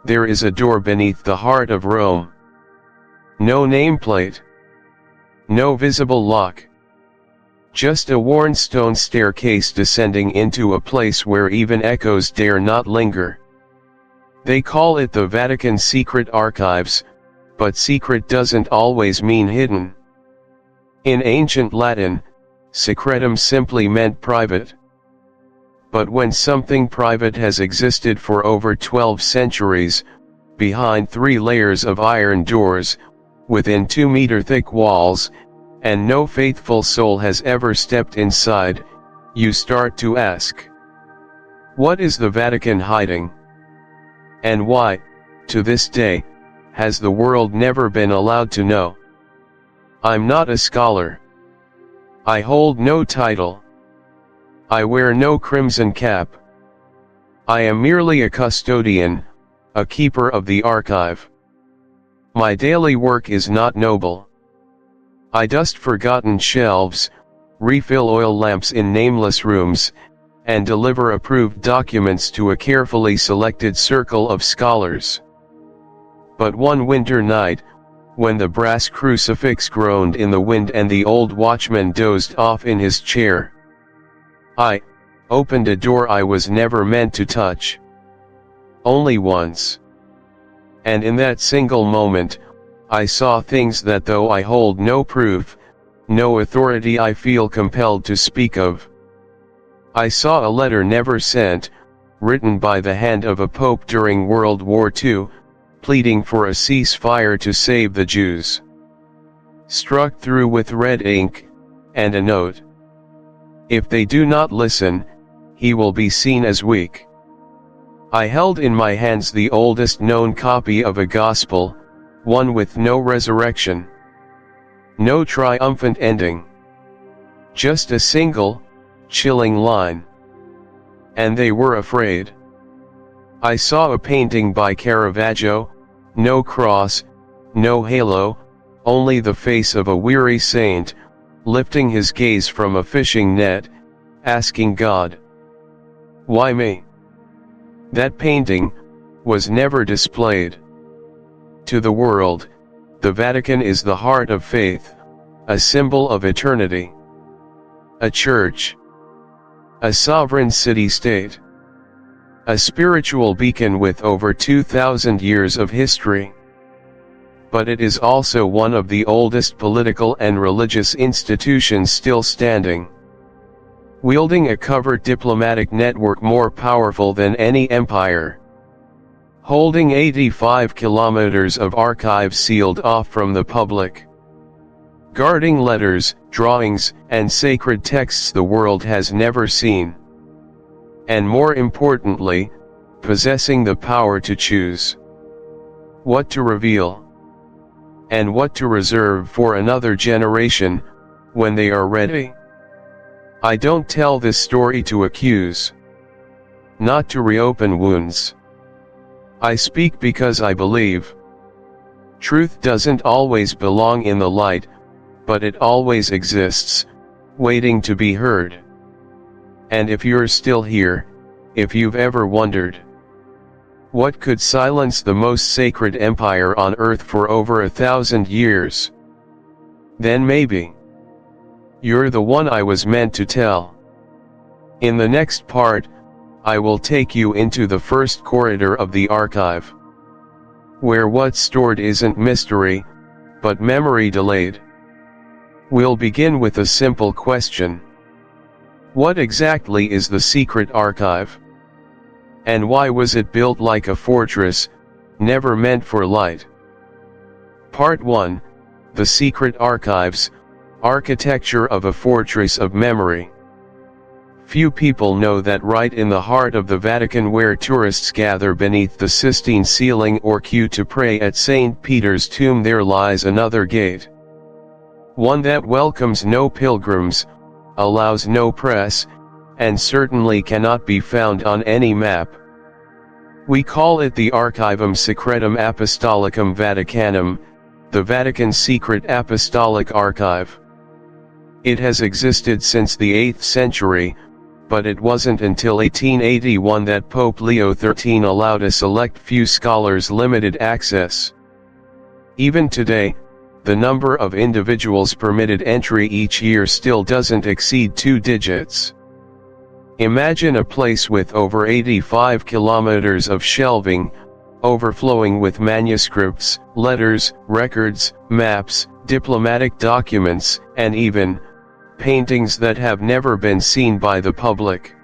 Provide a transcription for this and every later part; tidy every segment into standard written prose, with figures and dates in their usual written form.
there is a door beneath the heart of Rome. No nameplate. No visible lock. Just a worn stone staircase descending into a place where even echoes dare not linger. They call it the Vatican Secret Archives, but secret doesn't always mean hidden. In ancient Latin, secretum simply meant private. But when something private has existed for over 12 centuries, behind 3 layers of iron doors, within 2-meter thick walls, and no faithful soul has ever stepped inside, you start to ask, what is the Vatican hiding? And why, to this day, has the world never been allowed to know? I'm not a scholar. I hold no title. I wear no crimson cap. I am merely a custodian, a keeper of the archive. My daily work is not noble. I dust forgotten shelves, refill oil lamps in nameless rooms, and deliver approved documents to a carefully selected circle of scholars. But one winter night, when the brass crucifix groaned in the wind and the old watchman dozed off in his chair, I opened a door I was never meant to touch. Only once. And in that single moment, I saw things that, though I hold no proof, no authority I feel compelled to speak of. I saw a letter never sent, written by the hand of a pope during World War II, pleading for a ceasefire to save the Jews. Struck through with red ink, and a note. If they do not listen, he will be seen as weak. I held in my hands the oldest known copy of a gospel, one with no resurrection. No triumphant ending. Just a single, chilling line. And they were afraid. I saw a painting by Caravaggio, no cross, no halo, only the face of a weary saint, lifting his gaze from a fishing net, asking God, "Why me?" That painting was never displayed. To the world, the Vatican is the heart of faith, a symbol of eternity. A church. A sovereign city-state. A spiritual beacon with over 2,000 years of history. But it is also one of the oldest political and religious institutions still standing. Wielding a covert diplomatic network more powerful than any empire. Holding 85 kilometers of archives sealed off from the public. Guarding letters, drawings, and sacred texts the world has never seen. And more importantly, possessing the power to choose what to reveal and what to reserve for another generation, when they are ready. I don't tell this story to accuse, not to reopen wounds. I speak because I believe. Truth doesn't always belong in the light, but it always exists, waiting to be heard. And if you're still here, if you've ever wondered, what could silence the most sacred empire on earth for over 1,000 years? Then maybe you're the one I was meant to tell. In the next part, I will take you into the first corridor of the archive, where what's stored isn't mystery, but memory delayed. We'll begin with a simple question. What exactly is the secret archive? And why was it built like a fortress, never meant for light? Part 1, The Secret Archives, Architecture of a Fortress of Memory. Few people know that right in the heart of the Vatican, where tourists gather beneath the Sistine ceiling or queue to pray at St. Peter's tomb, there lies another gate. One that welcomes no pilgrims, allows no press, and certainly cannot be found on any map. We call it the Archivum Secretum Apostolicum Vaticanum, the Vatican Secret Apostolic Archive. It has existed since the 8th century, but it wasn't until 1881 that Pope Leo XIII allowed a select few scholars limited access. Even today, the number of individuals permitted entry each year still doesn't exceed 2 digits. Imagine a place with over 85 kilometers of shelving, overflowing with manuscripts, letters, records, maps, diplomatic documents, and even paintings that have never been seen by the public.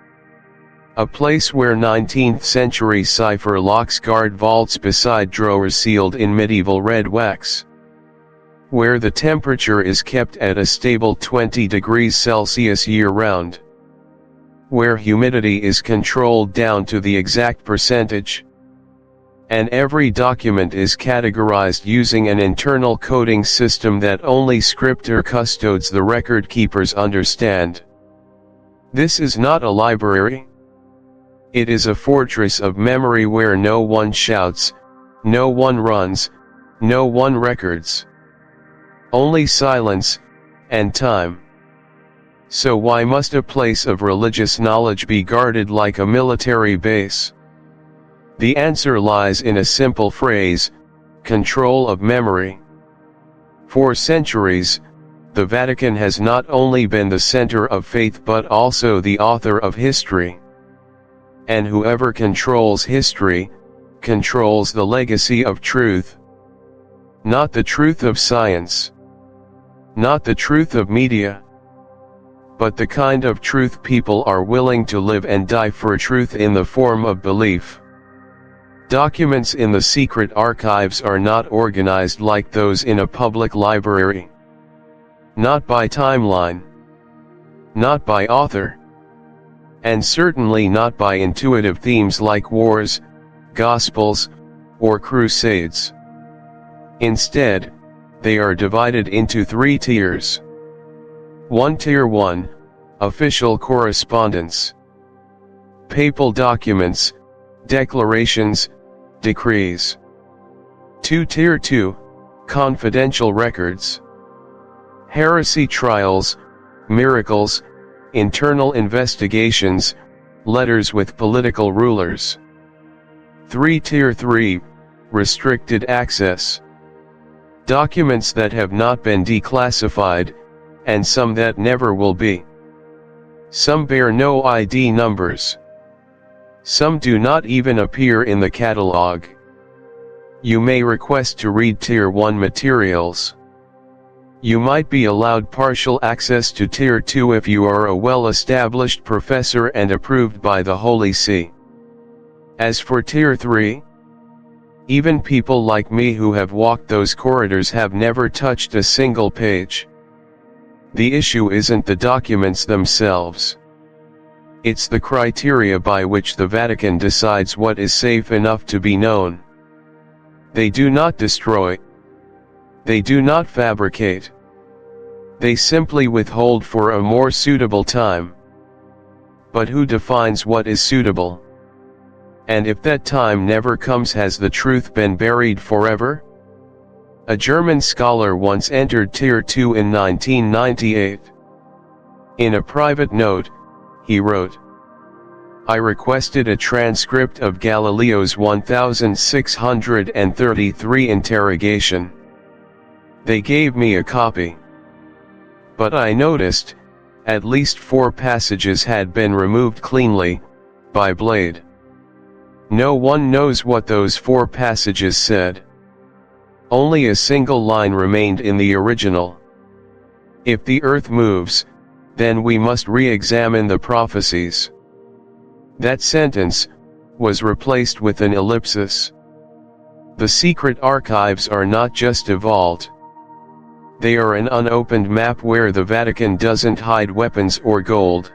A place where 19th century cipher locks guard vaults beside drawers sealed in medieval red wax. Where the temperature is kept at a stable 20 degrees Celsius year-round. Where humidity is controlled down to the exact percentage. And every document is categorized using an internal coding system that only scripter custodes the record keepers understand. This is not a library. It is a fortress of memory where no one shouts, no one runs, no one records. Only silence, and time. So why must a place of religious knowledge be guarded like a military base? The answer lies in a simple phrase: control of memory. For centuries, the Vatican has not only been the center of faith but also the author of history. And whoever controls history, controls the legacy of truth. Not the truth of science. Not the truth of media. But the kind of truth people are willing to live and die for, truth in the form of belief. Documents in the secret archives are not organized like those in a public library. Not by timeline. Not by author. And certainly not by intuitive themes like wars, gospels, or crusades. Instead, they are divided into 3 tiers. Tier 1, official correspondence. Papal documents, declarations, decrees. Tier 2, confidential records. Heresy trials, miracles, internal investigations, letters with political rulers. Tier 3, restricted access. Documents that have not been declassified, and some that never will be. Some bear no ID numbers. Some do not even appear in the catalog. You may request to read Tier 1 materials. You might be allowed partial access to Tier 2 if you are a well-established professor and approved by the Holy See. As for Tier 3, even people like me who have walked those corridors have never touched a single page. The issue isn't the documents themselves. It's the criteria by which the Vatican decides what is safe enough to be known. They do not destroy. They do not fabricate. They simply withhold for a more suitable time. But who defines what is suitable? And if that time never comes, has the truth been buried forever? A German scholar once entered Tier 2 in 1998. In a private note, he wrote, "I requested a transcript of Galileo's 1633 interrogation. They gave me a copy. But I noticed, at least 4 passages had been removed cleanly, by blade. No one knows what those 4 passages said. Only a single line remained in the original. If the earth moves, then we must re-examine the prophecies." That sentence was replaced with an ellipsis. The secret archives are not just a vault. They are an unopened map where the Vatican doesn't hide weapons or gold,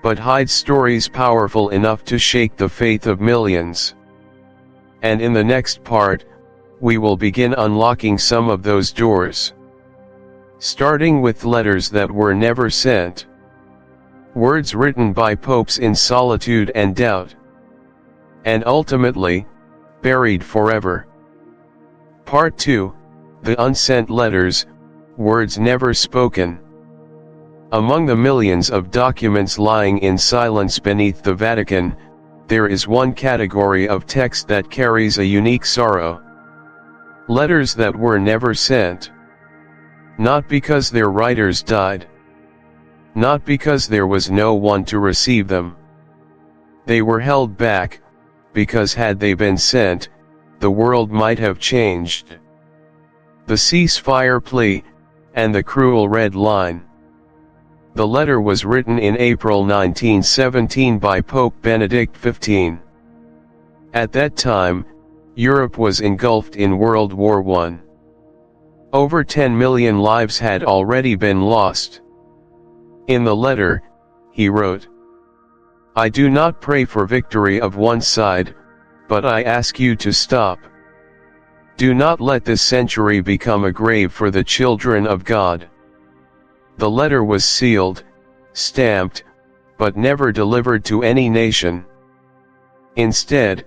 but hides stories powerful enough to shake the faith of millions. And in the next part, we will begin unlocking some of those doors. Starting with letters that were never sent. Words written by popes in solitude and doubt. And ultimately, buried forever. Part 2, the unsent letters, words never spoken. Among the millions of documents lying in silence beneath the Vatican, there is one category of text that carries a unique sorrow. Letters that were never sent. Not because their writers died. Not because there was no one to receive them. They were held back, because had they been sent, the world might have changed. The ceasefire plea, and the cruel red line. The letter was written in April 1917 by Pope Benedict XV. At that time, Europe was engulfed in World War I. Over 10 million lives had already been lost. In the letter, he wrote, "I do not pray for victory of one side, but I ask you to stop. Do not let this century become a grave for the children of God." The letter was sealed, stamped, but never delivered to any nation. Instead,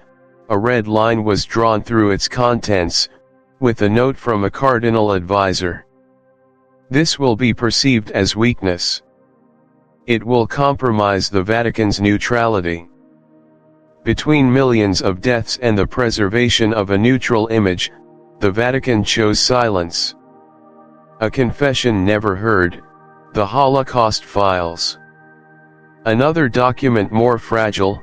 a red line was drawn through its contents, with a note from a cardinal advisor. This will be perceived as weakness. It will compromise the Vatican's neutrality. Between millions of deaths and the preservation of a neutral image, the Vatican chose silence. A confession never heard, the Holocaust files. Another document more fragile,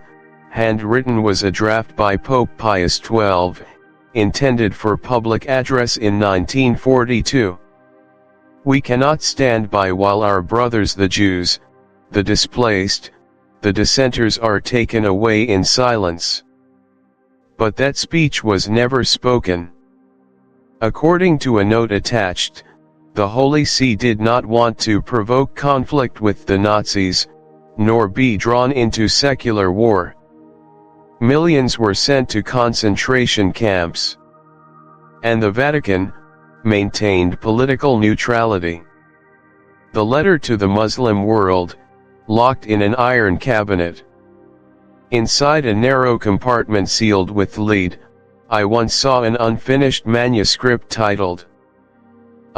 handwritten, was a draft by Pope Pius XII, intended for public address in 1942. "We cannot stand by while our brothers the Jews, the displaced, the dissenters are taken away in silence." But that speech was never spoken. According to a note attached, the Holy See did not want to provoke conflict with the Nazis, nor be drawn into secular war. Millions were sent to concentration camps. And the Vatican maintained political neutrality. The letter to the Muslim world, locked in an iron cabinet. Inside a narrow compartment sealed with lead, I once saw an unfinished manuscript titled,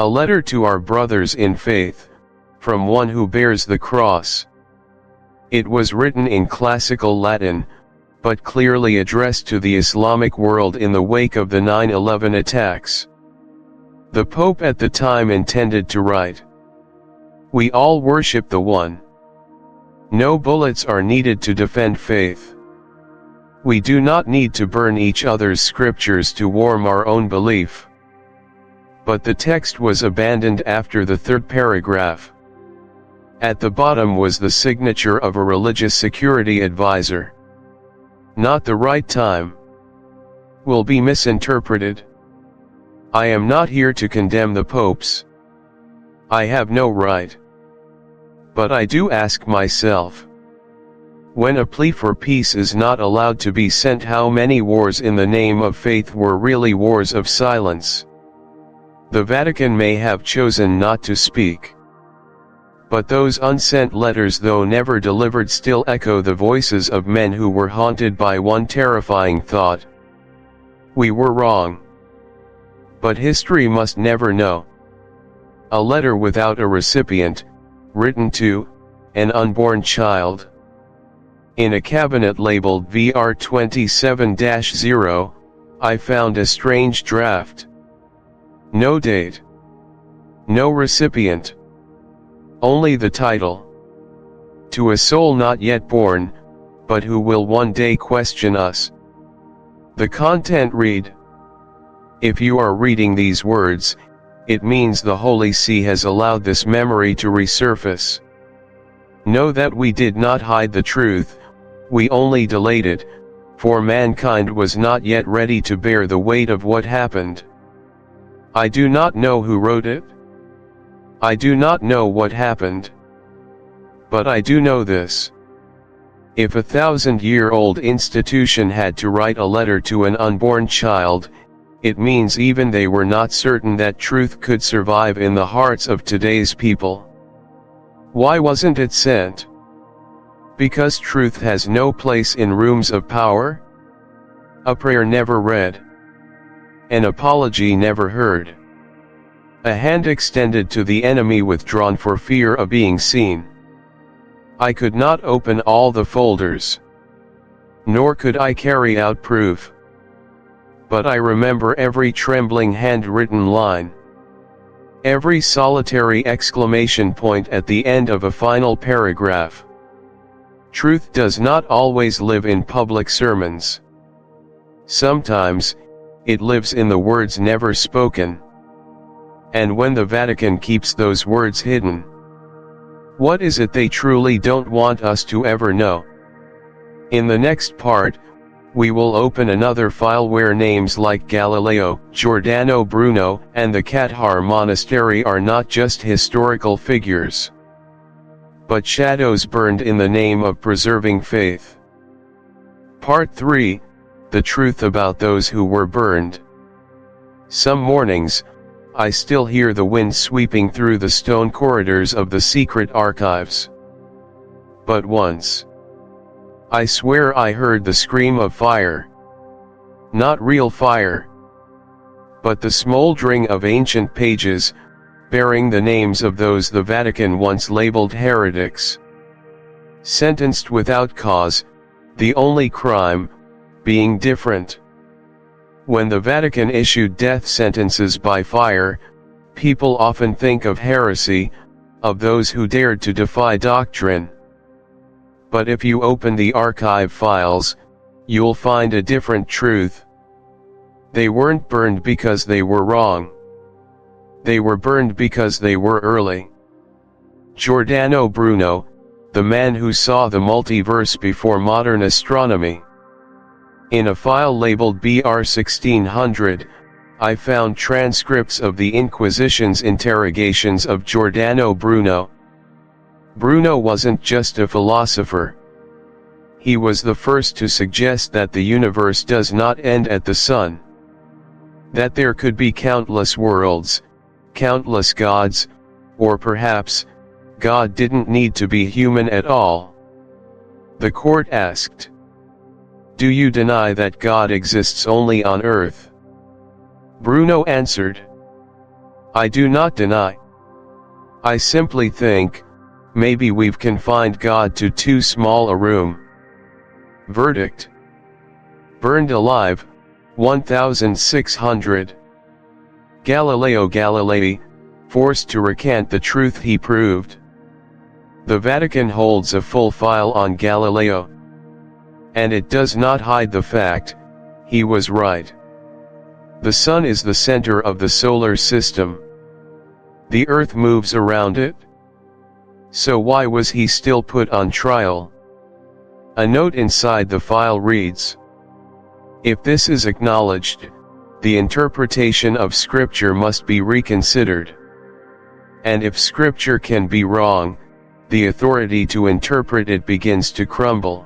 "A Letter to Our Brothers in Faith, from One Who Bears the Cross." It was written in classical Latin, but clearly addressed to the Islamic world in the wake of the 9/11 attacks. The Pope at the time intended to write, "We all worship the One. No bullets are needed to defend faith. We do not need to burn each other's scriptures to warm our own belief." But the text was abandoned after the third paragraph. At the bottom was the signature of a religious security advisor. "Not the right time. Will be misinterpreted." I am not here to condemn the popes. I have no right. But I do ask myself, when a plea for peace is not allowed to be sent, how many wars in the name of faith were really wars of silence? The Vatican may have chosen not to speak. But those unsent letters, though never delivered, still echo the voices of men who were haunted by one terrifying thought: we were wrong. But history must never know. A letter without a recipient, written to an unborn child. In a cabinet labeled VR27-0, I found a strange draft. No date. No recipient. Only the title. "To a soul not yet born, but who will one day question us." The content read, "If you are reading these words, it means the Holy See has allowed this memory to resurface. Know that we did not hide the truth, we only delayed it, for mankind was not yet ready to bear the weight of what happened. I do not know who wrote it. I do not know what happened. But I do know this. If a 1,000-year-old institution had to write a letter to an unborn child, it means even they were not certain that truth could survive in the hearts of today's people. Why wasn't it sent? Because truth has no place in rooms of power? A prayer never read. An apology never heard. A hand extended to the enemy withdrawn for fear of being seen. I could not open all the folders. Nor could I carry out proof. But I remember every trembling handwritten line. Every solitary exclamation point at the end of a final paragraph. Truth does not always live in public sermons. Sometimes, it lives in the words never spoken. And when the Vatican keeps those words hidden, what is it they truly don't want us to ever know? In the next part, we will open another file where names like Galileo, Giordano Bruno, and the Qatar Monastery are not just historical figures, but shadows burned in the name of preserving faith. Part 3, The Truth About Those Who Were Burned. Some mornings, I still hear the wind sweeping through the stone corridors of the secret archives. But once, I swear I heard the scream of fire. Not real fire, but the smoldering of ancient pages, bearing the names of those the Vatican once labeled heretics. Sentenced without cause, the only crime being different. When the Vatican issued death sentences by fire, people often think of heresy, of those who dared to defy doctrine. But if you open the archive files, you'll find a different truth. They weren't burned because they were wrong. They were burned because they were early. Giordano Bruno, the man who saw the multiverse before modern astronomy. In a file labeled BR 1600, I found transcripts of the Inquisition's interrogations of Giordano Bruno. Bruno wasn't just a philosopher. He was the first to suggest that the universe does not end at the sun. That there could be countless worlds, countless gods, or perhaps, God didn't need to be human at all. The court asked, "Do you deny that God exists only on earth?" Bruno answered, "I do not deny. I simply think, maybe we've confined God to too small a room." Verdict: burned alive, 1600. Galileo Galilei, forced to recant the truth he proved. The Vatican holds a full file on Galileo. And it does not hide the fact, he was right. The sun is the center of the solar system. The earth moves around it. So why was he still put on trial? A note inside the file reads, "If this is acknowledged, the interpretation of Scripture must be reconsidered. And if Scripture can be wrong, the authority to interpret it begins to crumble."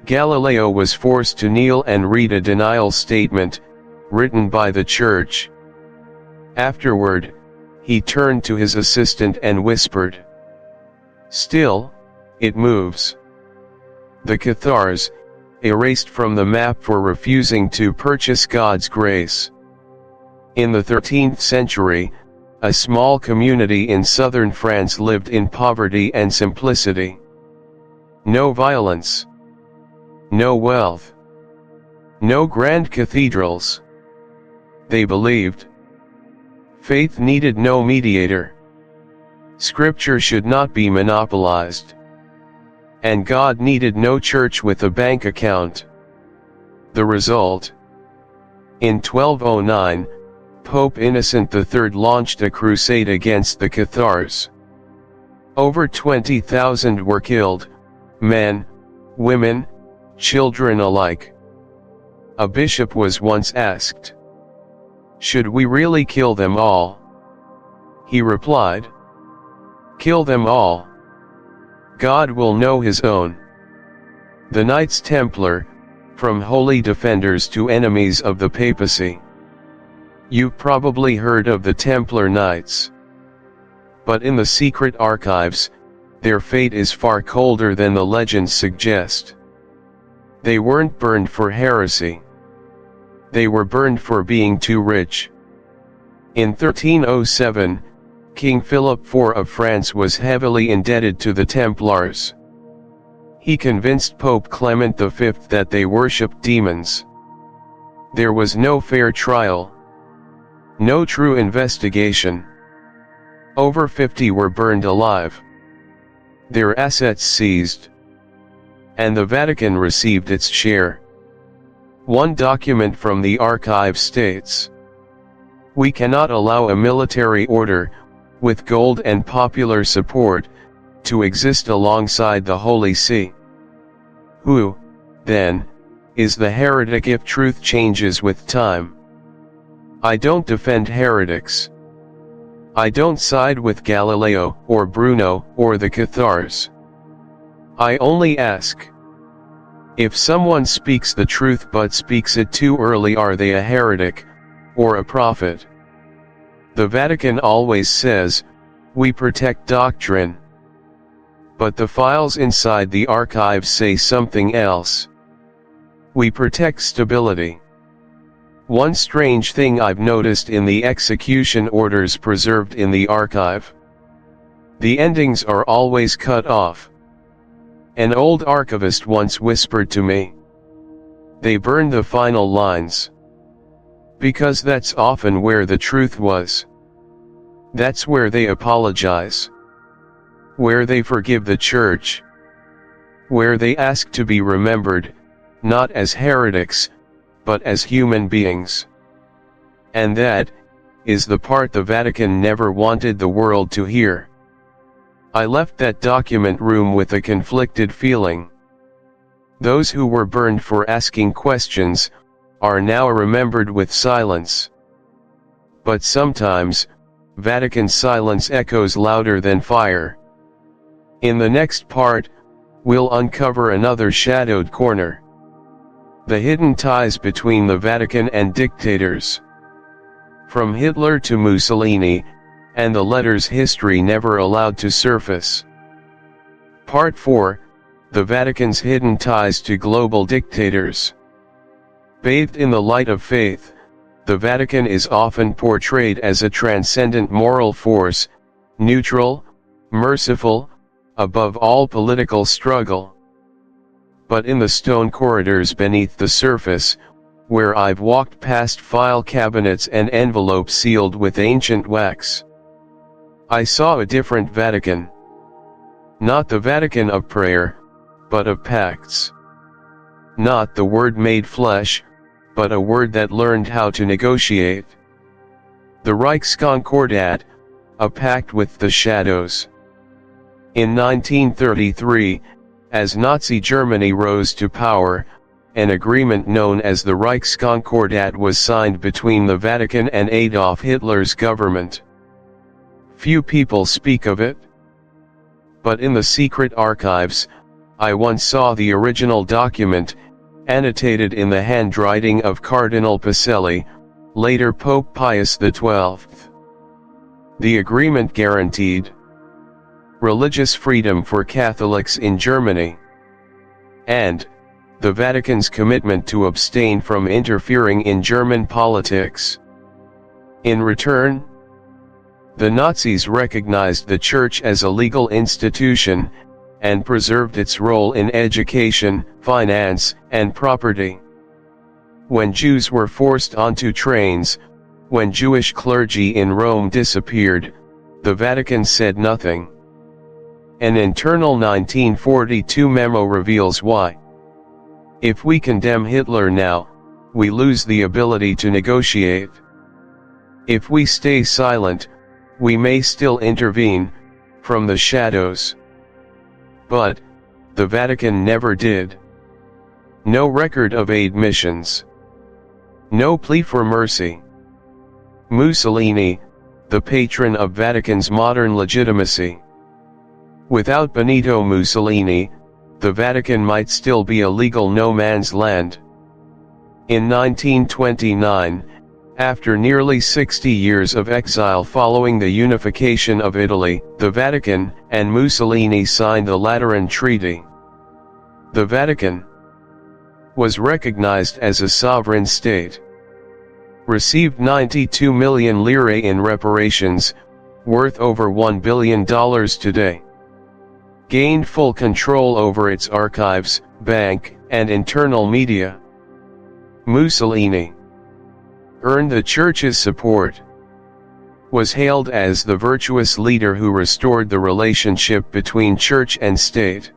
Galileo was forced to kneel and read a denial statement, written by the Church. Afterward, he turned to his assistant and whispered, "Still, it moves." The Cathars, erased from the map for refusing to purchase God's grace. In the 13th century, a small community in southern France lived in poverty and simplicity. No violence. No wealth. No grand cathedrals. They believed. Faith needed no mediator. Scripture should not be monopolized. And God needed no church with a bank account. The result? In 1209, Pope Innocent III launched a crusade against the Cathars. Over 20,000 were killed, men, women, children alike. A bishop was once asked, "Should we really kill them all?" He replied, "Kill them all. God will know his own." The Knights Templar, from holy defenders to enemies of the papacy. You've probably heard of the Templar Knights. But in the secret archives, their fate is far colder than the legends suggest. They weren't burned for heresy. They were burned for being too rich. In 1307, King Philip IV of France was heavily indebted to the Templars. He convinced Pope Clement V that they worshipped demons. There was no fair trial. No true investigation. Over 50 were burned alive. Their assets seized. And the Vatican received its share. One document from the archive states, "We cannot allow a military order, with gold and popular support, to exist alongside the Holy See. Who, then, is the heretic if truth changes with time? I don't defend heretics. I don't side with Galileo, or Bruno, or the Cathars. I only ask, if someone speaks the truth but speaks it too early, are they a heretic, or a prophet?" The Vatican always says, "We protect doctrine." But the files inside the archives say something else. We protect stability. One strange thing I've noticed in the execution orders preserved in the archive. The endings are always cut off. An old archivist once whispered to me, "They burn the final lines. Because that's often where the truth was. That's where they apologize. Where they forgive the Church. Where they ask to be remembered, not as heretics, but as human beings." And that is the part the Vatican never wanted the world to hear. I left that document room with a conflicted feeling. Those who were burned for asking questions are now remembered with silence. But sometimes, Vatican silence echoes louder than fire. In the next part, we'll uncover another shadowed corner. The hidden ties between the Vatican and dictators. From Hitler to Mussolini, and the letters history never allowed to surface. Part 4, The Vatican's Hidden Ties to Global Dictators. Bathed in the light of faith, the Vatican is often portrayed as a transcendent moral force, neutral, merciful, above all political struggle. But in the stone corridors beneath the surface, where I've walked past file cabinets and envelopes sealed with ancient wax, I saw a different Vatican. Not the Vatican of prayer, but of pacts. Not the Word made flesh, but a word that learned how to negotiate. The Reichskonkordat, a pact with the shadows. In 1933, as Nazi Germany rose to power, an agreement known as the Reichskonkordat was signed between the Vatican and Adolf Hitler's government. Few people speak of it. But in the secret archives, I once saw the original document, annotated in the handwriting of Cardinal Pacelli, later Pope Pius XII. The agreement guaranteed religious freedom for Catholics in Germany, and the Vatican's commitment to abstain from interfering in German politics. In return, the Nazis recognized the Church as a legal institution, and preserved its role in education, finance, and property. When Jews were forced onto trains, when Jewish clergy in Rome disappeared, the Vatican said nothing. An internal 1942 memo reveals why. If we condemn Hitler now, we lose the ability to negotiate. If we stay silent, we may still intervene, from the shadows. But, the Vatican never did. No record of aid missions. No plea for mercy. Mussolini, the patron of Vatican's modern legitimacy. Without Benito Mussolini, the Vatican might still be a legal no man's land. In 1929, after nearly 60 years of exile following the unification of Italy, the Vatican and Mussolini signed the Lateran Treaty. The Vatican was recognized as a sovereign state. received 92 million lire in reparations, worth over $1 billion today. Gained full control over its archives, bank, and internal media. Mussolini earned the church's support. Was hailed as the virtuous leader who restored the relationship between church and state.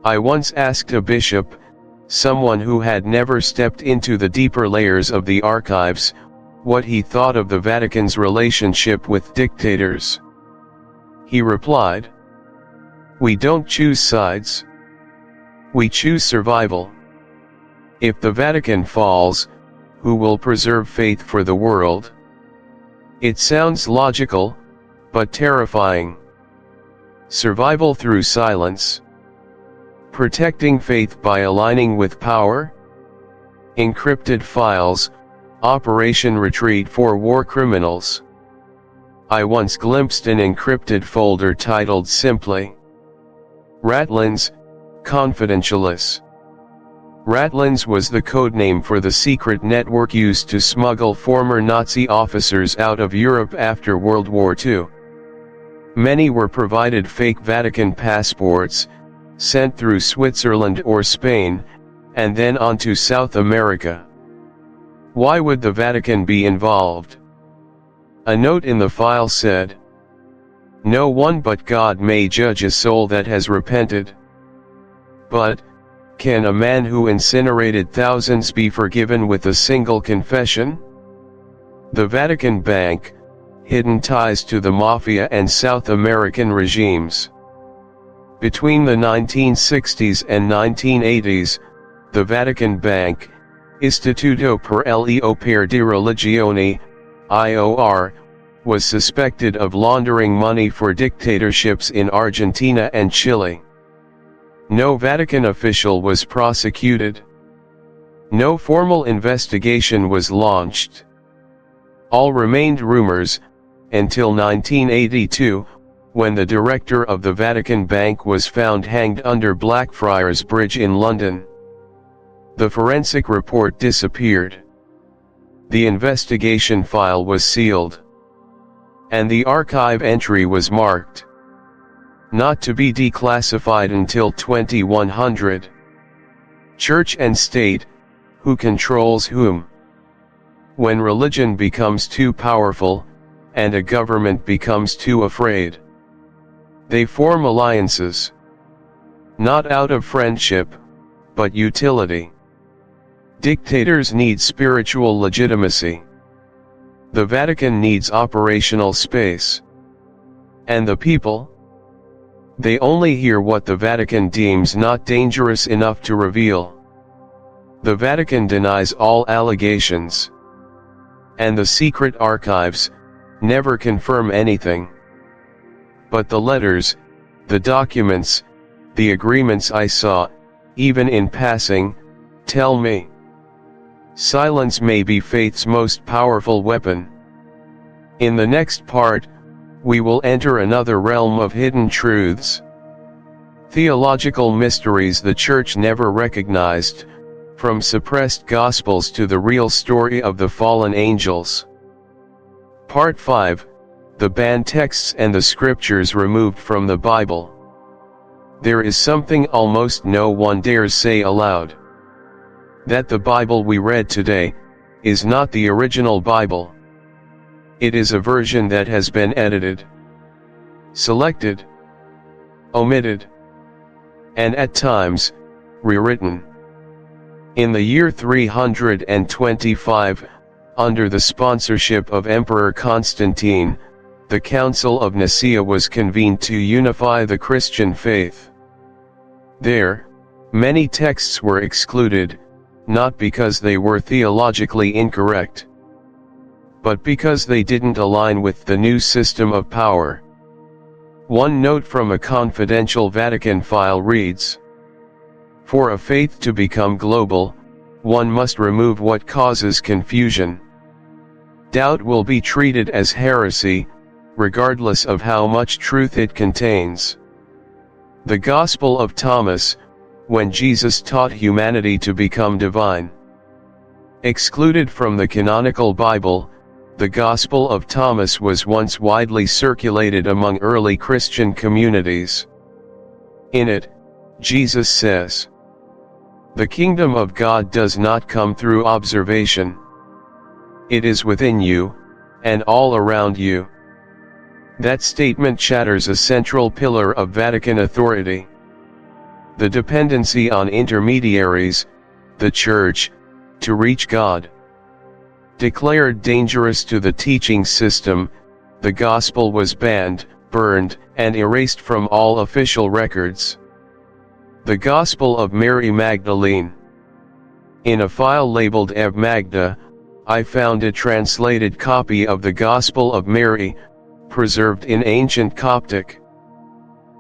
I once asked a bishop, someone who had never stepped into the deeper layers of the archives, what he thought of the Vatican's relationship with dictators. He replied, "We don't choose sides. We choose survival. If the Vatican falls, who will preserve faith for the world?" It sounds logical, but terrifying. Survival through silence. Protecting faith by aligning with power. Encrypted files, Operation Retreat for war criminals. I once glimpsed an encrypted folder titled simply, Ratlins, Confidentialis. Ratlins was the codename for the secret network used to smuggle former Nazi officers out of Europe after World War II. Many were provided fake Vatican passports, sent through Switzerland or Spain, and then on to South America. Why would the Vatican be involved? A note in the file said, "No one but God may judge a soul that has repented." But, can a man who incinerated thousands be forgiven with a single confession? The Vatican Bank, hidden ties to the Mafia and South American regimes. Between the 1960s and 1980s, the Vatican Bank, Istituto per l'Opera di Religione, IOR, was suspected of laundering money for dictatorships in Argentina and Chile. No Vatican official was prosecuted. No formal investigation was launched. All remained rumors, until 1982, when the director of the Vatican Bank was found hanged under Blackfriars Bridge in London. The forensic report disappeared. The investigation file was sealed. And the archive entry was marked, not to be declassified until 2100. Church and state, who controls whom? When religion becomes too powerful, and a government becomes too afraid, they form alliances. Not out of friendship, but utility. Dictators need spiritual legitimacy. The Vatican needs operational space. And the people? They only hear what the Vatican deems not dangerous enough to reveal. The Vatican denies all allegations. And the secret archives never confirm anything. But the letters, the documents, the agreements I saw, even in passing, tell me. Silence may be faith's most powerful weapon. In the next part, we will enter another realm of hidden truths. Theological mysteries the Church never recognized, from suppressed Gospels to the real story of the fallen angels. Part 5, the banned texts and the scriptures removed from the Bible. There is something almost no one dares say aloud. That the Bible we read today is not the original Bible. It is a version that has been edited, selected, omitted, and at times, rewritten. In the year 325, under the sponsorship of Emperor Constantine, the Council of Nicaea was convened to unify the Christian faith. There, many texts were excluded, not because they were theologically incorrect, but because they didn't align with the new system of power. One note from a confidential Vatican file reads, "For a faith to become global, one must remove what causes confusion. Doubt will be treated as heresy, regardless of how much truth it contains." The Gospel of Thomas, when Jesus taught humanity to become divine. Excluded from the canonical Bible, the Gospel of Thomas was once widely circulated among early Christian communities. In it, Jesus says, "The kingdom of God does not come through observation. It is within you, and all around you." That statement shatters a central pillar of Vatican authority. The dependency on intermediaries, the Church, to reach God. Declared dangerous to the teaching system, the Gospel was banned, burned, and erased from all official records. The Gospel of Mary Magdalene. In a file labeled Ave Magda, I found a translated copy of the Gospel of Mary, preserved in ancient Coptic.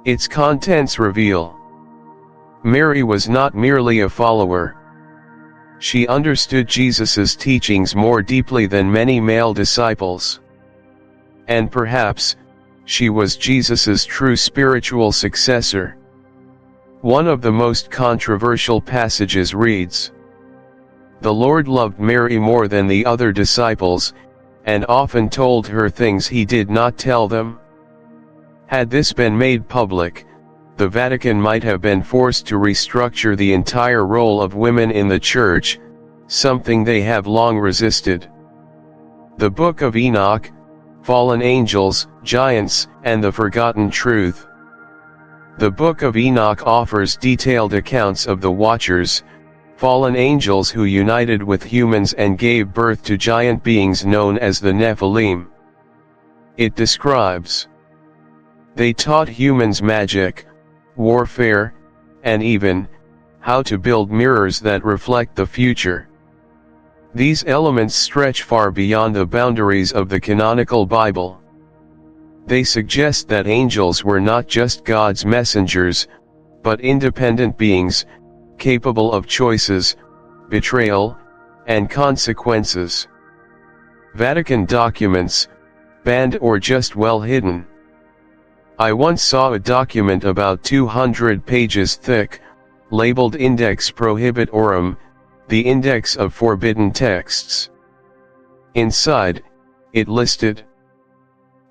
Its contents reveal: Mary was not merely a follower. She understood Jesus's teachings more deeply than many male disciples. And perhaps, she was Jesus's true spiritual successor. One of the most controversial passages reads, "The Lord loved Mary more than the other disciples, and often told her things he did not tell them." Had this been made public, the Vatican might have been forced to restructure the entire role of women in the Church, something they have long resisted. The Book of Enoch, Fallen Angels, Giants, and the Forgotten Truth. The Book of Enoch offers detailed accounts of the Watchers, fallen angels who united with humans and gave birth to giant beings known as the Nephilim. It describes: they taught humans magic, warfare, and even how to build mirrors that reflect the future. These elements stretch far beyond the boundaries of the canonical Bible. They suggest that angels were not just God's messengers, but independent beings, capable of choices, betrayal, and consequences. Vatican documents, banned or just well hidden. I once saw a document about 200 pages thick, labeled Index Prohibitorum, the index of forbidden texts. Inside, it listed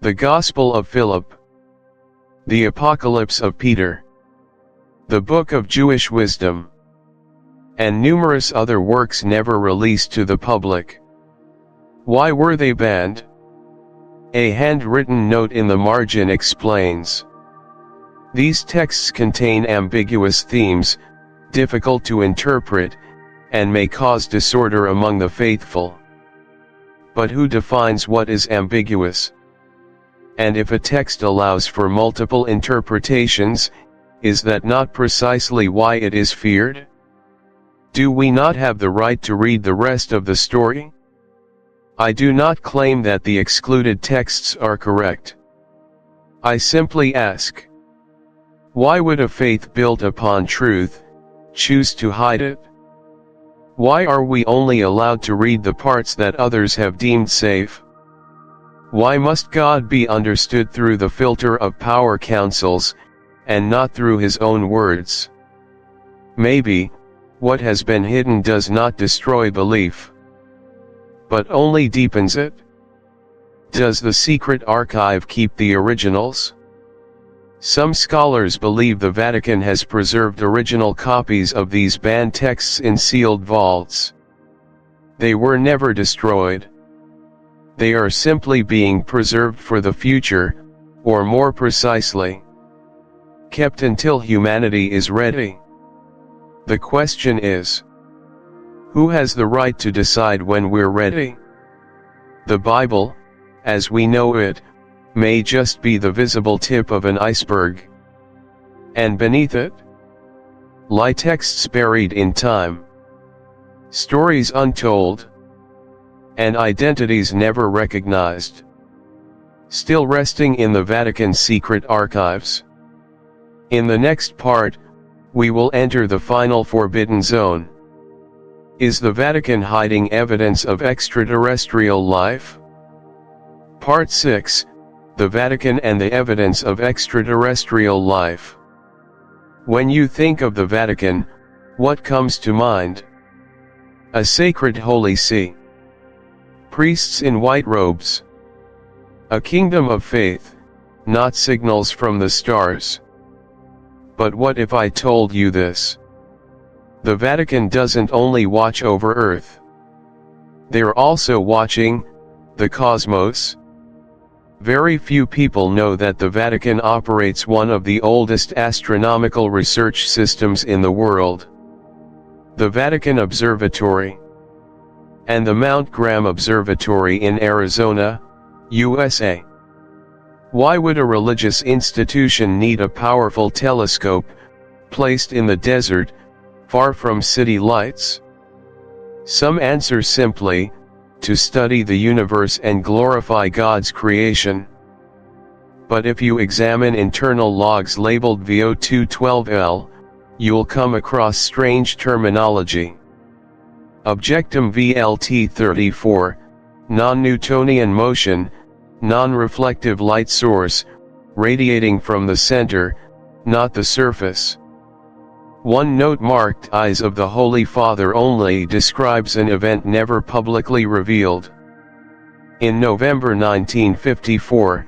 the Gospel of Philip, the Apocalypse of Peter, the Book of Jewish Wisdom, and numerous other works never released to the public. Why were they banned? A handwritten note in the margin explains. These texts contain ambiguous themes, difficult to interpret, and may cause disorder among the faithful. But who defines what is ambiguous? And if a text allows for multiple interpretations, is that not precisely why it is feared? Do we not have the right to read the rest of the story? I do not claim that the excluded texts are correct. I simply ask, why would a faith built upon truth choose to hide it? Why are we only allowed to read the parts that others have deemed safe? Why must God be understood through the filter of power councils, and not through his own words? Maybe, what has been hidden does not destroy belief, but only deepens it. Does the secret archive keep the originals? Some scholars believe the Vatican has preserved original copies of these banned texts in sealed vaults. They were never destroyed. They are simply being preserved for the future, or more precisely, kept until humanity is ready. The question is, who has the right to decide when we're ready? The Bible, as we know it, may just be the visible tip of an iceberg. And beneath it, lie texts buried in time, stories untold, and identities never recognized, still resting in the Vatican Secret Archives. In the next part, we will enter the final forbidden zone. Is the Vatican hiding evidence of extraterrestrial life? Part 6, The Vatican and the Evidence of Extraterrestrial Life. When you think of the Vatican, what comes to mind? A sacred holy see. Priests in white robes. A kingdom of faith, not signals from the stars. But what if I told you this? The Vatican doesn't only watch over Earth. They're also watching the cosmos. Very few people know that the Vatican operates one of the oldest astronomical research systems in the world. The Vatican Observatory and the Mount Graham Observatory in Arizona, USA. Why would a religious institution need a powerful telescope, placed in the desert, far from city lights? Some answer simply, to study the universe and glorify God's creation. But if you examine internal logs labeled VO212L, you'll come across strange terminology. Objectum VLT34, non-Newtonian motion, non-reflective light source, radiating from the center, not the surface. One note marked Eyes of the Holy Father only describes an event never publicly revealed. In November 1954,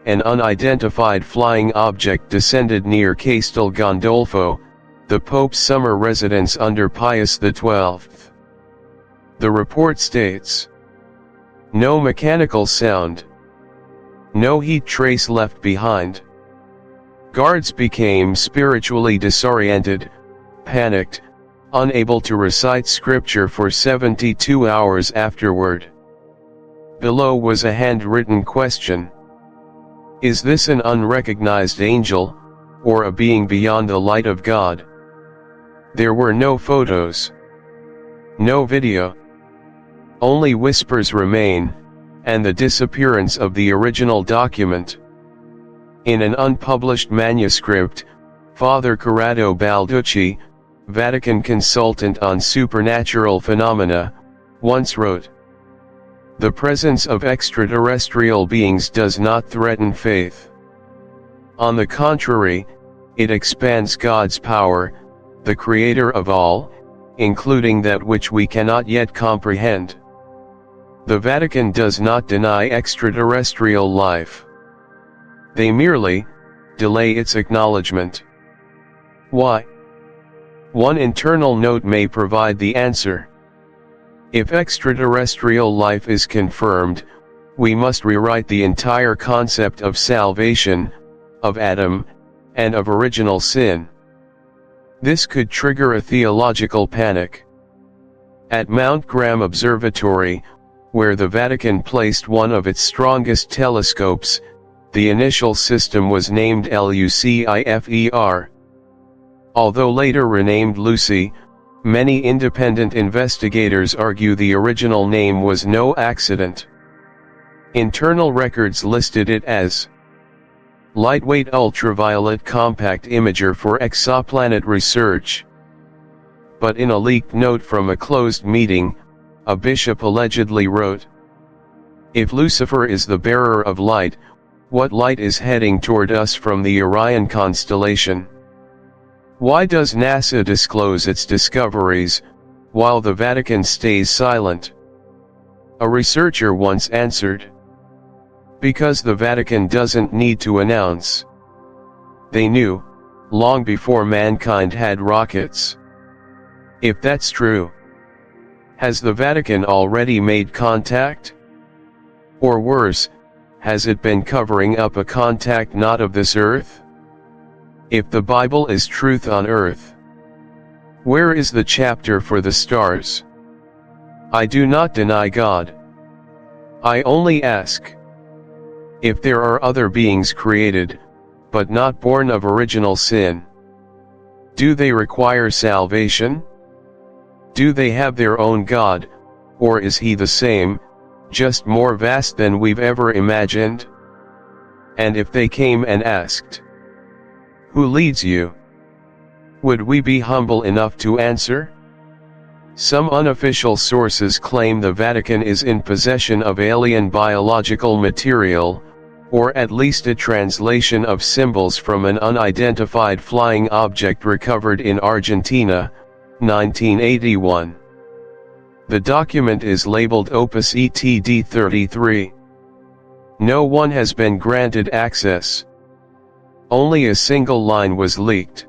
an unidentified flying object descended near Castel Gandolfo, the Pope's summer residence under Pius XII. The report states, no mechanical sound. No heat trace left behind. Guards became spiritually disoriented, panicked, unable to recite scripture for 72 hours afterward. Below was a handwritten question. Is this an unrecognized angel, or a being beyond the light of God? There were no photos. No video. Only whispers remain, and the disappearance of the original document. In an unpublished manuscript, Father Corrado Balducci, Vatican consultant on supernatural phenomena, once wrote, "The presence of extraterrestrial beings does not threaten faith. On the contrary, it expands God's power, the creator of all, including that which we cannot yet comprehend." The Vatican does not deny extraterrestrial life. They merely delay its acknowledgement. Why? One internal note may provide the answer. If extraterrestrial life is confirmed, we must rewrite the entire concept of salvation, of Adam, and of original sin. This could trigger a theological panic. At Mount Graham Observatory, where the Vatican placed one of its strongest telescopes, the initial system was named LUCIFER. Although later renamed Lucy, many independent investigators argue the original name was no accident. Internal records listed it as lightweight ultraviolet compact imager for exoplanet research. But in a leaked note from a closed meeting, a bishop allegedly wrote, "If Lucifer is the bearer of light, what light is heading toward us from the Orion constellation? Why does NASA disclose its discoveries, while the Vatican stays silent?" A researcher once answered, "Because the Vatican doesn't need to announce. They knew, long before mankind had rockets." If that's true, has the Vatican already made contact? Or worse, has it been covering up a contact not of this earth? If the Bible is truth on earth, where is the chapter for the stars? I do not deny God. I only ask, if there are other beings created, but not born of original sin, do they require salvation? Do they have their own God, or is he the same, just more vast than we've ever imagined? And if they came and asked, "Who leads you?" would we be humble enough to answer? Some unofficial sources claim the Vatican is in possession of alien biological material, or at least a translation of symbols from an unidentified flying object recovered in Argentina, 1981. The document is labeled Opus ETD 33. No one has been granted access. Only a single line was leaked.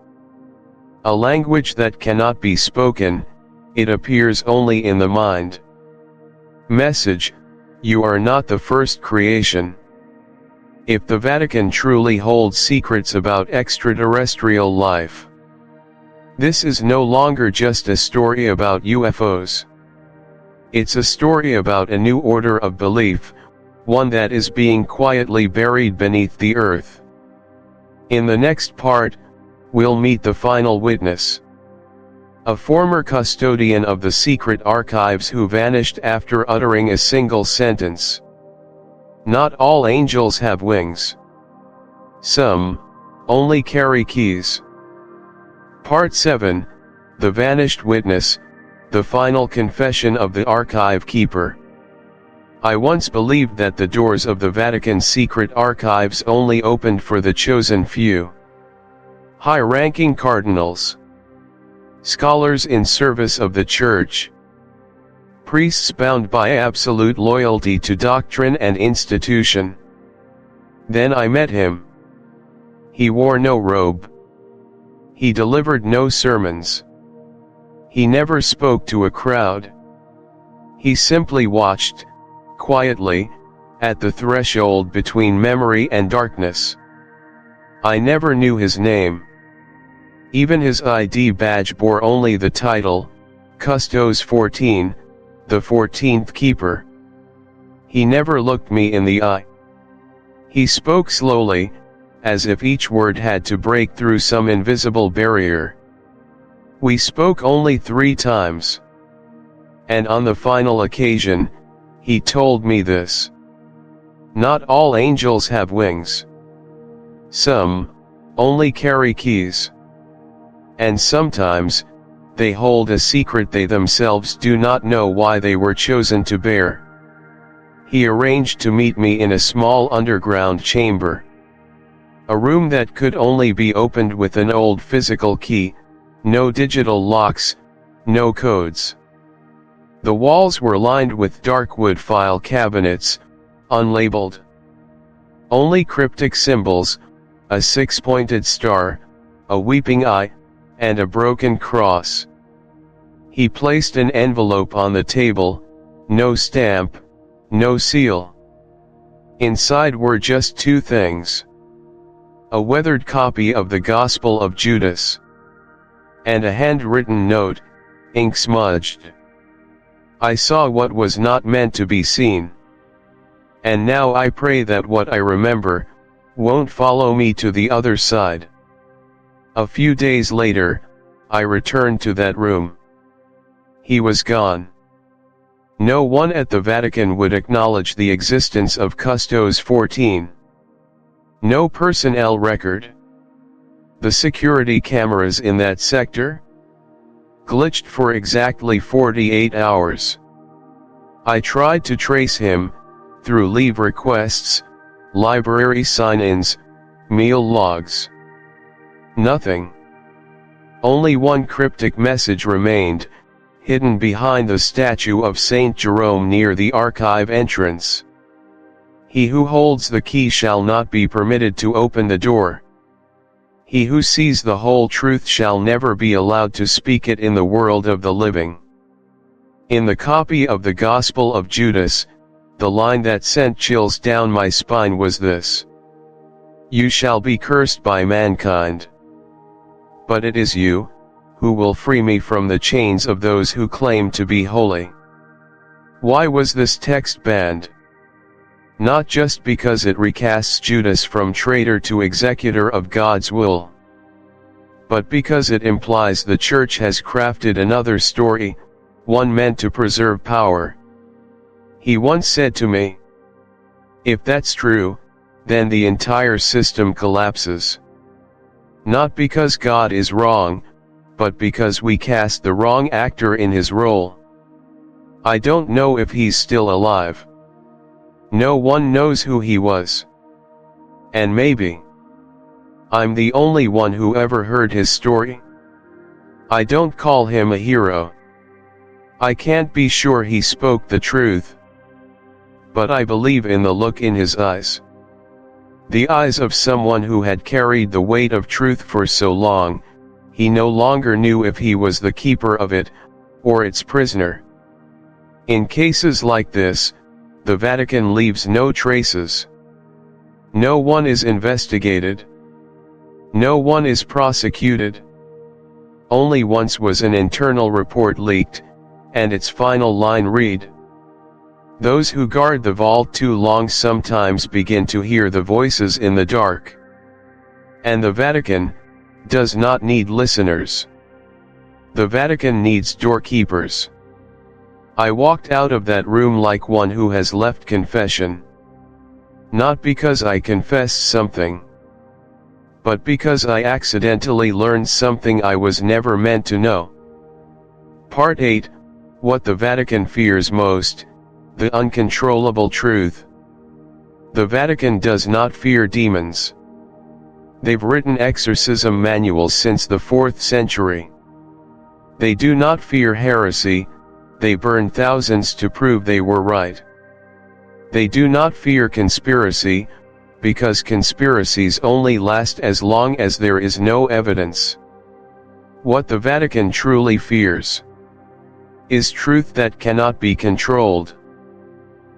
A language that cannot be spoken, it appears only in the mind. Message: you are not the first creation. If the Vatican truly holds secrets about extraterrestrial life, this is no longer just a story about UFOs. It's a story about a new order of belief, one that is being quietly buried beneath the earth. In the next part, we'll meet the final witness. A former custodian of the secret archives who vanished after uttering a single sentence. Not all angels have wings. Some only carry keys. Part 7, The Vanished Witness, the final confession of the archive keeper. I once believed that the doors of the Vatican Secret Archives only opened for the chosen few. High-ranking cardinals, scholars in service of the Church, priests bound by absolute loyalty to doctrine and institution. Then I met him. He wore no robe. He delivered no sermons. He never spoke to a crowd. He simply watched, quietly, at the threshold between memory and darkness. I never knew his name. Even his ID badge bore only the title, Custos 14, the 14th Keeper. He never looked me in the eye. He spoke slowly, as if each word had to break through some invisible barrier. We spoke only 3 times. And on the final occasion, he told me this. Not all angels have wings. Some only carry keys. And sometimes, they hold a secret they themselves do not know why they were chosen to bear. He arranged to meet me in a small underground chamber. A room that could only be opened with an old physical key, no digital locks, no codes. The walls were lined with dark wood file cabinets, unlabeled. Only cryptic symbols, a 6-pointed star, a weeping eye, and a broken cross. He placed an envelope on the table, no stamp, no seal. Inside were just 2 things. A weathered copy of the Gospel of Judas. And a handwritten note, ink-smudged. I saw what was not meant to be seen. And now I pray that what I remember won't follow me to the other side. A few days later, I returned to that room. He was gone. No one at the Vatican would acknowledge the existence of Custos 14. No personnel record. The security cameras in that sector glitched for exactly 48 hours. I tried to trace him, through leave requests, library sign-ins, meal logs. Nothing. Only one cryptic message remained, hidden behind the statue of Saint Jerome near the archive entrance. He who holds the key shall not be permitted to open the door. He who sees the whole truth shall never be allowed to speak it in the world of the living. In the copy of the Gospel of Judas, the line that sent chills down my spine was this: "You shall be cursed by mankind. But it is you, who will free me from the chains of those who claim to be holy." Why was this text banned? Not just because it recasts Judas from traitor to executor of God's will, but because it implies the Church has crafted another story, one meant to preserve power. He once said to me, "If that's true, then the entire system collapses. Not because God is wrong, but because we cast the wrong actor in his role." I don't know if he's still alive. No one knows who he was. And maybe I'm the only one who ever heard his story. I don't call him a hero. I can't be sure he spoke the truth, but I believe in the look in his eyes. The eyes of someone who had carried the weight of truth for so long, he no longer knew if he was the keeper of it, or its prisoner. In cases like this, the Vatican leaves no traces. No one is investigated. No one is prosecuted. Only once was an internal report leaked, and its final line read, "Those who guard the vault too long sometimes begin to hear the voices in the dark." And the Vatican does not need listeners. The Vatican needs doorkeepers. I walked out of that room like one who has left confession. Not because I confessed something, but because I accidentally learned something I was never meant to know. Part 8, What the Vatican Fears Most, the Uncontrollable Truth. The Vatican does not fear demons. They've written exorcism manuals since the 4th century. They do not fear heresy, they burned thousands to prove they were right. They do not fear conspiracy, because conspiracies only last as long as there is no evidence. What the Vatican truly fears is truth that cannot be controlled.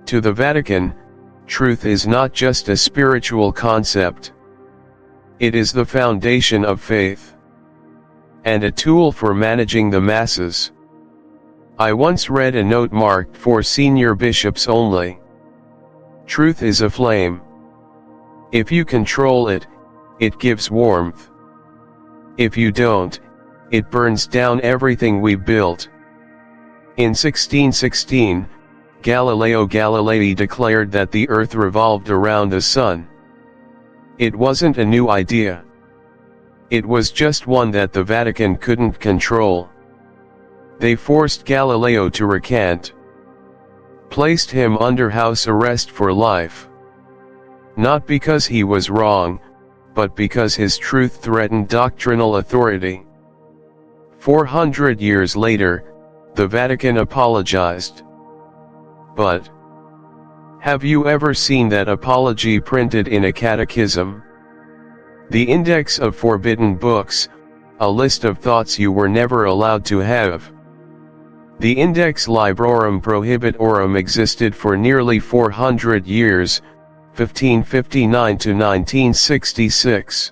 To the Vatican, truth is not just a spiritual concept. It is the foundation of faith, and a tool for managing the masses. I once read a note marked for senior bishops only. Truth is a flame. If you control it, it gives warmth. If you don't, it burns down everything we built. In 1616, Galileo Galilei declared that the earth revolved around the sun. It wasn't a new idea. It was just one that the Vatican couldn't control. They forced Galileo to recant. Placed him under house arrest for life. Not because he was wrong, but because his truth threatened doctrinal authority. 400 years later, the Vatican apologized. But have you ever seen that apology printed in a catechism? The Index of Forbidden Books, a list of thoughts you were never allowed to have. The Index Librorum Prohibitorum existed for nearly 400 years, 1559 to 1966.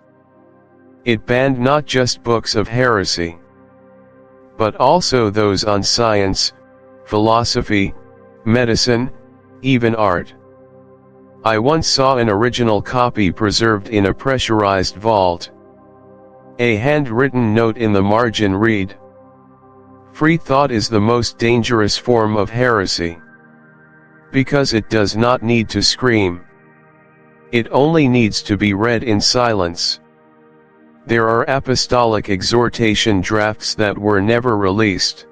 It banned not just books of heresy, but also those on science, philosophy, medicine, even art. I once saw an original copy preserved in a pressurized vault. A handwritten note in the margin read, "Free thought is the most dangerous form of heresy, because it does not need to scream. It only needs to be read in silence." There are apostolic exhortation drafts that were never released.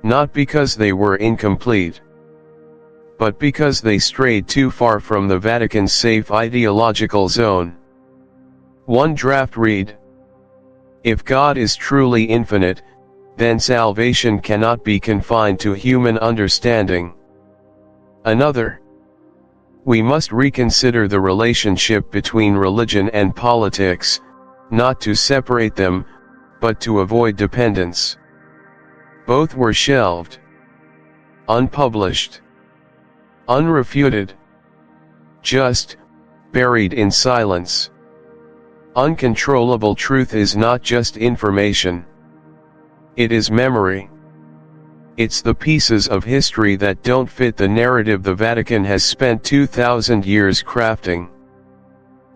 Not because they were incomplete, but because they strayed too far from the Vatican's safe ideological zone. One draft read, "If God is truly infinite, then salvation cannot be confined to human understanding." Another, "We must reconsider the relationship between religion and politics, not to separate them, but to avoid dependence." Both were shelved. Unpublished. Unrefuted. Just buried in silence. Uncontrollable truth is not just information. It is memory. It's the pieces of history that don't fit the narrative the Vatican has spent 2,000 years crafting.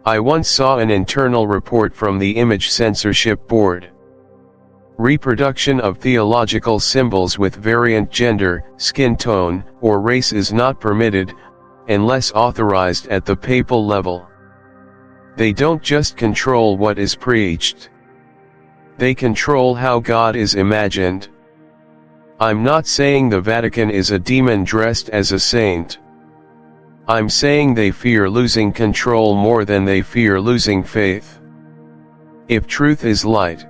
I once saw an internal report from the Image Censorship Board. Reproduction of theological symbols with variant gender, skin tone, or race is not permitted, unless authorized at the papal level. They don't just control what is preached. They control how God is imagined. I'm not saying the Vatican is a demon dressed as a saint. I'm saying they fear losing control more than they fear losing faith. If truth is light,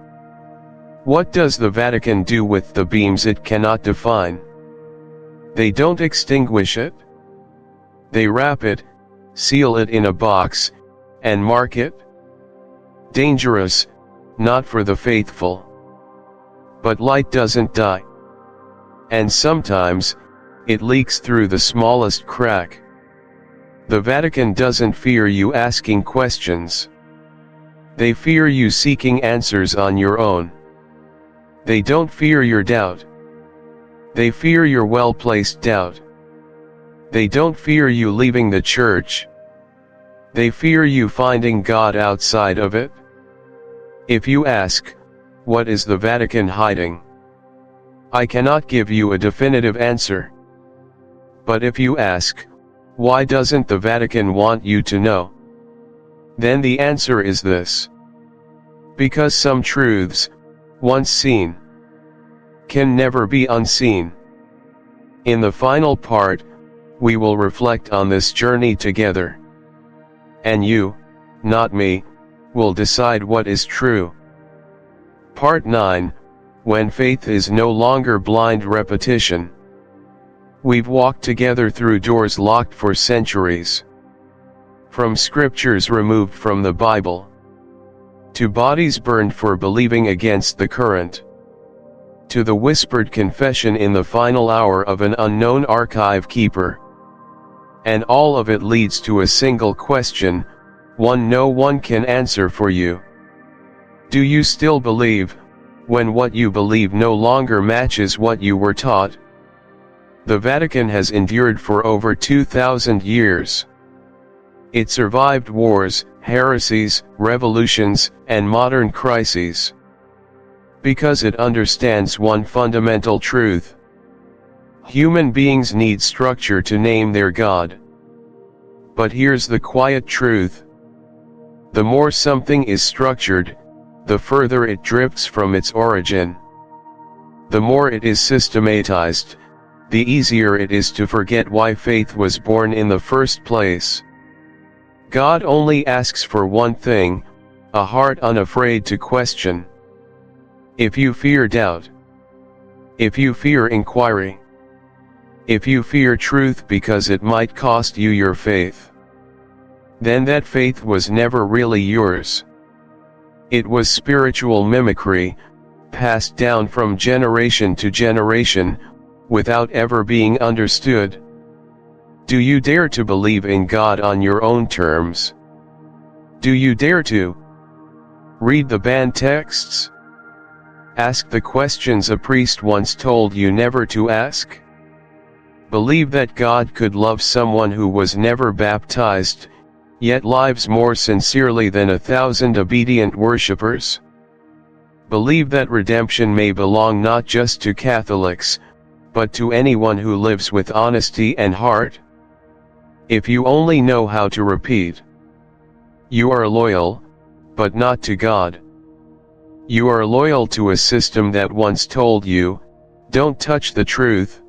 What does the Vatican do with the beams it cannot define? They don't extinguish it. They wrap it, seal it in a box, and mark it. Dangerous, not for the faithful. But light doesn't die. And sometimes, it leaks through the smallest crack. The Vatican doesn't fear you asking questions. They fear you seeking answers on your own. They don't fear your doubt. They fear your well-placed doubt. They don't fear you leaving the church. They fear you finding God outside of it. If you ask, what is the Vatican hiding? I cannot give you a definitive answer. But if you ask, why doesn't the Vatican want you to know? Then the answer is this. Because some truths, once seen, can never be unseen. In the final part, we will reflect on this journey together. And you, not me, will decide what is true. Part 9, when faith is no longer blind repetition. We've walked together through doors locked for centuries. From scriptures removed from the Bible, to bodies burned for believing against the current, to the whispered confession in the final hour of an unknown archive keeper. And all of it leads to a single question, one no one can answer for you. Do you still believe, when what you believe no longer matches what you were taught? The Vatican has endured for over 2,000 years. It survived wars, heresies, revolutions, and modern crises. Because it understands one fundamental truth. Human beings need structure to name their God. But here's the quiet truth. The more something is structured, the further it drifts from its origin. The more it is systematized, the easier it is to forget why faith was born in the first place. God only asks for one thing, a heart unafraid to question. If you fear doubt, if you fear inquiry, if you fear truth because it might cost you your faith, then that faith was never really yours. It was spiritual mimicry, passed down from generation to generation, without ever being understood. Do you dare to believe in God on your own terms? Do you dare to read the banned texts? Ask the questions a priest once told you never to ask? Believe that God could love someone who was never baptized, yet lives more sincerely than 1,000 obedient worshippers? Believe that redemption may belong not just to Catholics, but to anyone who lives with honesty and heart? If you only know how to repeat, you are loyal, but not to God. You are loyal to a system that once told you, don't touch the truth.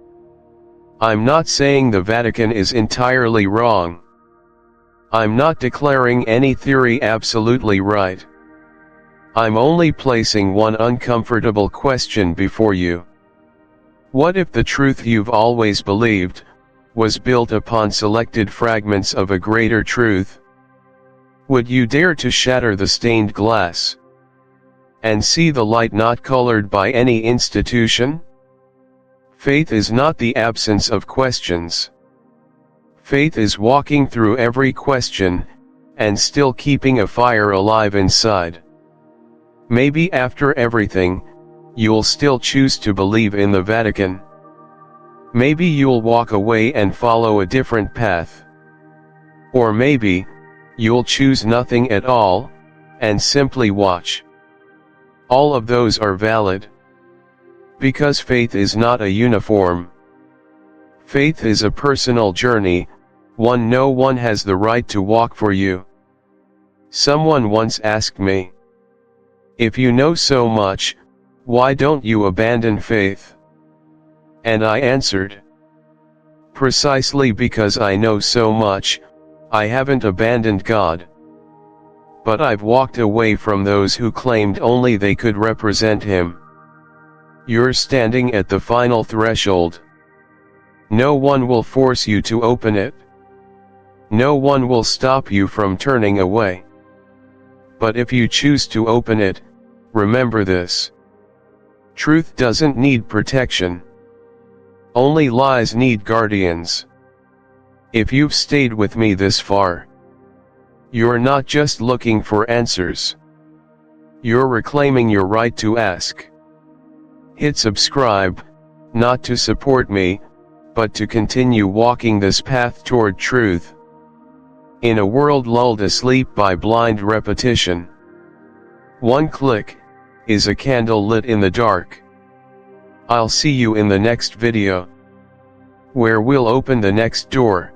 I'm not saying the Vatican is entirely wrong. I'm not declaring any theory absolutely right. I'm only placing one uncomfortable question before you. What if the truth you've always believed was built upon selected fragments of a greater truth? Would you dare to shatter the stained glass and see the light not colored by any institution? Faith is not the absence of questions. Faith is walking through every question, and still keeping a fire alive inside. Maybe after everything, you'll still choose to believe in the Vatican. Maybe you'll walk away and follow a different path. Or maybe, you'll choose nothing at all, and simply watch. All of those are valid. Because faith is not a uniform. Faith is a personal journey, one no one has the right to walk for you. Someone once asked me, if you know so much, why don't you abandon faith? And I answered, precisely because I know so much, I haven't abandoned God. But I've walked away from those who claimed only they could represent Him. You're standing at the final threshold. No one will force you to open it. No one will stop you from turning away. But if you choose to open it, remember this. Truth doesn't need protection. Only lies need guardians. If you've stayed with me this far, you're not just looking for answers. You're reclaiming your right to ask. Hit subscribe, not to support me, but to continue walking this path toward truth. In a world lulled asleep by blind repetition, one click is a candle lit in the dark. I'll see you in the next video, where we'll open the next door.